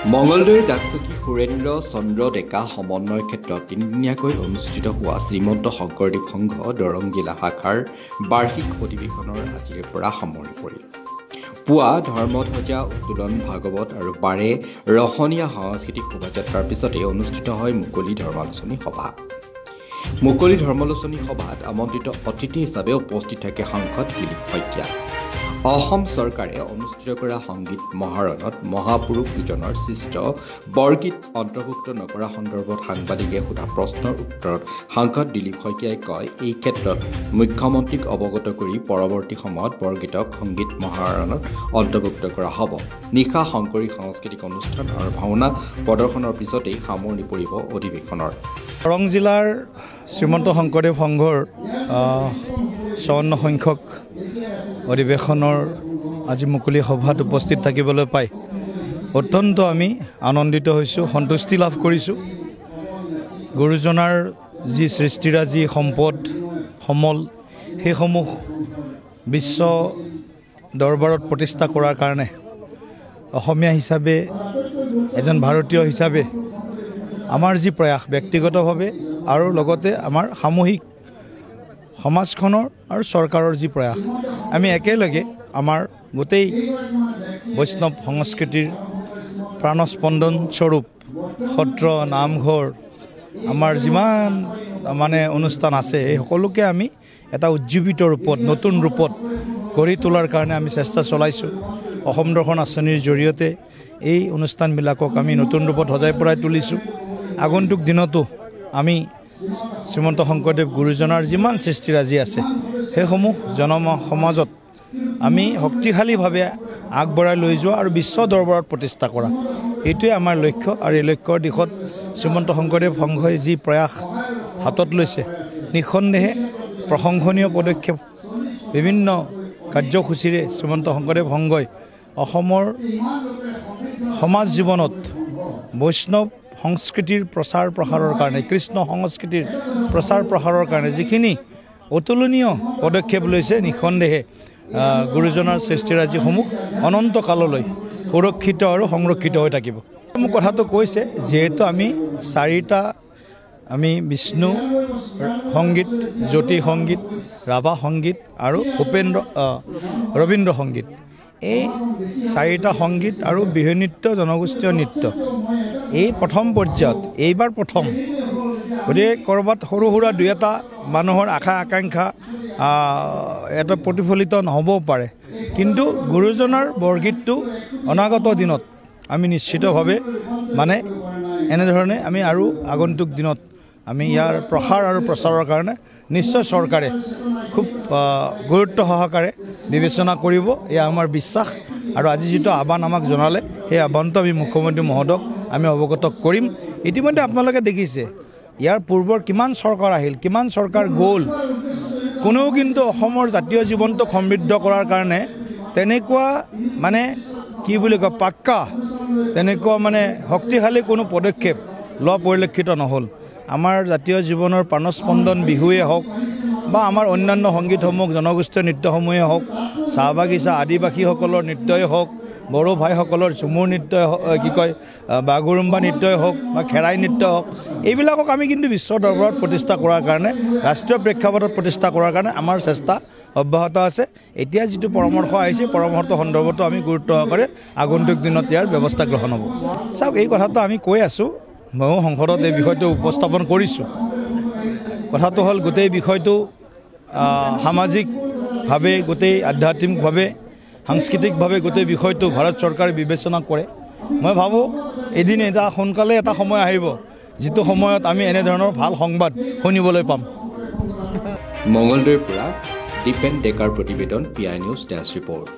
মঙ্গলদৈৰ ডাকচুকী সুৰেন্দ্ৰ চন্দ্ৰ ডেকা সমন্বয় ক্ষেত্ৰত তিনিদিনীয়াকৈ অনুষ্ঠিত হোৱা শ্ৰীমন্ত শংকৰদেৱ সংঘ দৰং জিলা শাখাৰ বাৰ্ষিক অধিৱেশনৰ আজিৰে পৰা সামৰণি পৰিল। পুৱা ধৰ্মধ্বজা উত্তোলন ভাগৱত আৰু বাৰে ৰহণীয়া সাংস্কৃতিক শোভাযাত্ৰাৰ পিছতে অনুষ্ঠিত হয় মুকলি ধৰ্মালোচনী সভা। মুকলি ধৰ্মালোচনী সভাত আমন্ত্ৰিত অতিথি হিচাপে উপস্থিত থাকে সাংসদ দিলীপ শইকীয়া। অসম চৰকাৰে অনুষ্ঠিত কৰা সংগীত মহাৰণত মহাপুৰুষ দুজনৰ সৃষ্ট বৰগীত অন্তৰ্ভুক্ত নকৰা সন্দৰ্ভত সাংবাদিকে সোধা প্ৰশ্নৰ উত্তৰত সাংসদ দিলীপ শইকীয়াই কয়, এই ক্ষেত্ৰত মুখ্যমন্ত্ৰীক অৱগত কৰি পৰৱৰ্তী সময়ত বৰগীতক সংগীত মহাৰণত অন্তৰ্ভুক্ত কৰা হ'ব। নিশা শংকৰী সাংস্কৃতিক অনুষ্ঠান আৰু ভাওনা প্ৰদৰ্শনৰ পিছতেই সামৰণি পৰিব অধিৱেশনৰ। দৰং জিলাৰ শ্ৰীমন্ত শংকৰদেৱ সংঘৰ 54 সংখ্যক অধিৱেশনৰ আজি মুকলি সভাত উপস্থিত থাকিবলৈ পাই অত্যন্ত আমি আনন্দিত হৈছোঁ, সন্তুষ্টি লাভ কৰিছোঁ। গুৰুজনাৰ যি সৃষ্টিৰাজি সম্পদ সমল সেইসমূহ বিশ্ব দৰবাৰত প্ৰতিষ্ঠা কৰাৰ কাৰণে অসমীয়া হিচাপে এজন ভাৰতীয় হিচাপে আমাৰ যি প্ৰয়াস ব্যক্তিগতভাৱে আৰু লগতে আমাৰ সামূহিক সমাজখনৰ আৰু চৰকাৰৰ যি প্ৰয়াস, আমি একেলগে আমাৰ গোটেই বৈষ্ণৱ সংস্কৃতিৰ প্ৰাণস্পন্দন স্বৰূপ সত্ৰ নামঘৰ আমাৰ যিমান অনুষ্ঠান আছে এই সকলোকে আমি এটা উজ্জীৱিত ৰূপত নতুন ৰূপত গঢ়ি তোলাৰ কাৰণে আমি চেষ্টা চলাইছোঁ। অসম দৰ্শন আঁচনিৰ জৰিয়তে এই অনুষ্ঠানবিলাকক আমি নতুন ৰূপত সজাই পৰাই তুলিছোঁ। আগন্তুক দিনতো আমি শ্ৰীমন্ত শংকৰদেৱ গুৰুজনাৰ যিমান সৃষ্টিৰাজি আছে সেইসমূহ সমাজত আমি শক্তিশালীভাৱে আগবঢ়াই লৈ যোৱা আৰু বিশ্ব দৰবাৰত প্ৰতিষ্ঠা কৰা, এইটোৱে আমাৰ লক্ষ্য। আৰু এই লক্ষ্যৰ দিশত শ্ৰীমন্ত শংকৰদেৱ সংঘই যি প্ৰয়াস হাতত লৈছে নিঃসন্দেহে প্ৰশংসনীয় পদক্ষেপ। বিভিন্ন কাৰ্যসূচীৰে শ্ৰীমন্ত শংকৰদেৱ সংঘই অসমৰ সমাজ জীৱনত বৈষ্ণৱ সংস্কৃতিৰ প্ৰচাৰ প্ৰসাৰৰ কাৰণে, কৃষ্ণ সংস্কৃতিৰ প্ৰচাৰ প্ৰসাৰৰ কাৰণে যিখিনি অতুলনীয় পদক্ষেপ লৈছে, নিঃসন্দেহে গুৰুজনাৰ সৃষ্টিৰাজিসমূহ অনন্ত কাললৈ সুৰক্ষিত আৰু সংৰক্ষিত হৈ থাকিব। মোক কথাটো কৈছে, যিহেতু আমি 4টা বিষ্ণু সংগীত, জ্যোতি সংগীত, ৰাভা সংগীত আৰু ৰবীন্দ্ৰ সংগীত, এই 4টা সংগীত আৰু বিহু নৃত্য, জনগোষ্ঠীয় নৃত্য এই প্ৰথম পৰ্যায়ত এইবাৰ প্ৰথম। গতিকে ক'ৰবাত সৰু সুৰা 2-এটা মানুহৰ আশা আকাংক্ষা এটা প্ৰতিফলিত নহ'বও পাৰে, কিন্তু গুৰুজনাৰ বৰগীতটো অনাগত দিনত আমি নিশ্চিতভাৱে এনেধৰণে আমি আৰু আগন্তুক দিনত আমি ইয়াৰ প্ৰসাৰ আৰু প্ৰচাৰৰ কাৰণে নিশ্চয় চৰকাৰে খুব গুৰুত্ব সহকাৰে বিবেচনা কৰিব, এয়া আমাৰ বিশ্বাস। আৰু আজি যিটো আহ্বান আমাক জনালে সেই আহ্বানটো আমি মুখ্যমন্ত্ৰী মহোদয়ক আমি অৱগত কৰিম। ইতিমধ্যে আপোনালোকে দেখিছে ইয়াৰ পূৰ্বৰ কিমান চৰকাৰ আহিল, কিমান চৰকাৰ গ'ল, কোনেও কিন্তু অসমৰ জাতীয় জীৱনটোক সমৃদ্ধ কৰাৰ কাৰণে তেনেকুৱা কি বুলি কয় পাক্কা তেনেকুৱা শক্তিশালী কোনো পদক্ষেপ লোৱা পৰিলক্ষিত নহ'ল। আমাৰ জাতীয় জীৱনৰ প্ৰাণস্পন্দন বিহুৱেই হওক বা আমাৰ অন্যান্য সংগীতসমূহ, জনগোষ্ঠীয় নৃত্যসমূহেই হওক, চাহ বাগিচা আদিবাসীসকলৰ নৃত্যই হওক, বড়ো ভাইসকলৰ ঝুমুৰ নৃত্যই বাগুৰুম্বা নৃত্যই হওক বা খেৰাই নৃত্য হওক, এইবিলাকক আমি কিন্তু বিশ্ব দৰবাৰত প্ৰতিষ্ঠা কৰাৰ কাৰণে, ৰাষ্ট্ৰীয় প্ৰেক্ষাপটত প্ৰতিষ্ঠা কৰাৰ কাৰণে আমাৰ চেষ্টা অব্যাহত আছে। এতিয়া যিটো পৰামৰ্শ আহিছে, পৰামৰ্শ সন্দৰ্ভতো আমি গুৰুত্ব সহকাৰে আগন্তুক দিনত ইয়াৰ ব্যৱস্থা গ্ৰহণ হ'ব। চাওক, এই কথাটো আমি কৈ আছোঁ, ময়ো সংসদত এই বিষয়টো উপস্থাপন কৰিছোঁ। কথাটো হ'ল গোটেই বিষয়টো সামাজিকভাৱে, গোটেই আধ্যাত্মিকভাৱে, সাংস্কৃতিকভাৱে গোটেই বিষয়টো ভাৰত চৰকাৰে বিবেচনা কৰে। মই ভাবোঁ এদিন সোনকালে এটা সময় আহিব যিটো সময়ত আমি এনেধৰণৰ ভাল সংবাদ শুনিবলৈ পাম। মঙ্গলদৈৰ পৰা দীপেন ডেকাৰ প্ৰতিবেদন, PI নিউজ ডেস্ক ৰিপৰ্ট।